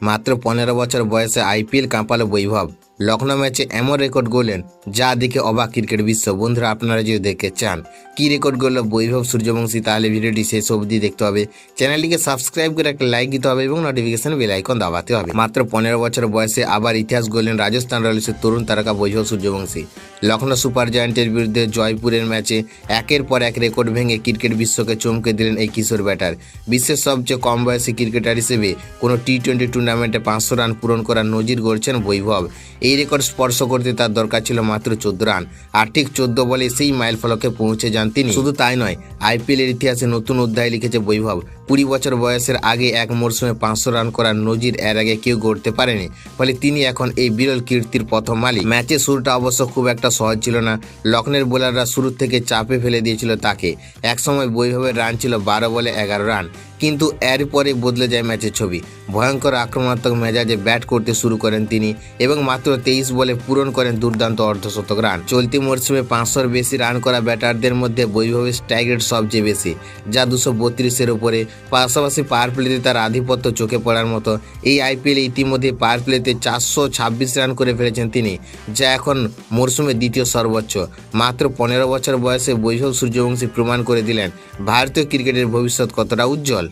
মাত্র 15 বছর বয়সে আইপিএল কাঁপালো বৈভব। লখনৌ ম্যাচে এমন রেকর্ড গড়লেন যা দেখে অবাক ক্রিকেট বিশ্ব। বন্ধুরা, আপনারা যদি দেখতে চান কি রেকর্ড গড়ল বৈভব সূর্যবংশী, তাহলে ভিডিওটি শেষ অবধি দেখতে হবে। চ্যানেলটিকে সাবস্ক্রাইব করে একটা লাইক দিতে হবে এবং নোটিফিকেশন বেল আইকন দাবাতে হবে। মাত্র 15 বছর বয়সে আবার ইতিহাস গড়লেন রাজস্থান রয়্যালসের তরুণ তারকা বৈভব সূর্যবংশী। লখনৌ সুপার জায়ান্টের বিরুদ্ধে জয়পুরের ম্যাচে একের পর এক রেকর্ড ভেঙে ক্রিকেট বিশ্বকে চমকে দিলেন এই কিশোর ব্যাটার। বিশ্বের সবচেয়ে কম বয়সী ক্রিকেটার হিসেবে কোনো টি-20 টুর্নামেন্টে 500 রান পূরণ করার নজির গড়ছেন বৈভব। এই রেকর্ড স্পর্শ করতে তার দরকার ছিল মাত্র 14 রান, আর ঠিক 14 বলে সেই মাইল ফলকে পৌঁছে যান তিনি। শুধু তাই নয়, আইপিএলের ইতিহাসে নতুন অধ্যায় লিখেছে বৈভব। 20 বছর বয়সের আগে এক মরশুমে 500 রান করার নজির এর আগে কেউ গড়তে পারেনি, ফলে তিনি এখন এই বিরল কীর্তির প্রথম মালিক। ম্যাচের শুরুটা অবশ্য খুব একটা সহজ ছিল না। লখনৌর বোলাররা শুরু থেকে চাপে ফেলে দিয়েছিল তাকে। একসময় বৈভবের রান ছিল 12 বলে 11 রান, কিন্তু এরপরে বদলে যায় ম্যাচের ছবি। ভয়ঙ্কর আক্রমণাত্মক মেজাজে ব্যাট করতে শুরু করেন তিনি এবং মাত্র 23 বলে পূরণ করেন দুর্দান্ত অর্ধশতক রান। চলতি মরশুমে 500-র বেশি রান করা ব্যাটারদের মধ্যে বৈভবের স্ট্রাইক রেট সবচেয়ে বেশি, যা 232-এর উপরে। পাশাপাশি পাওয়ার প্লেতে তার আধিপত্য চোখে পড়ার মতো। এই আইপিএলে ইতিমধ্যে পাওয়ার প্লেতে 426 রান করে ফেলেছেন তিনি, যা এখন মরশুমে দ্বিতীয় সর্বোচ্চ। মাত্র 15 বছর বয়সে বৈভব সূর্যবংশী প্রমাণ করে দিলেন ভারতীয় ক্রিকেটের ভবিষ্যৎ কতটা উজ্জ্বল।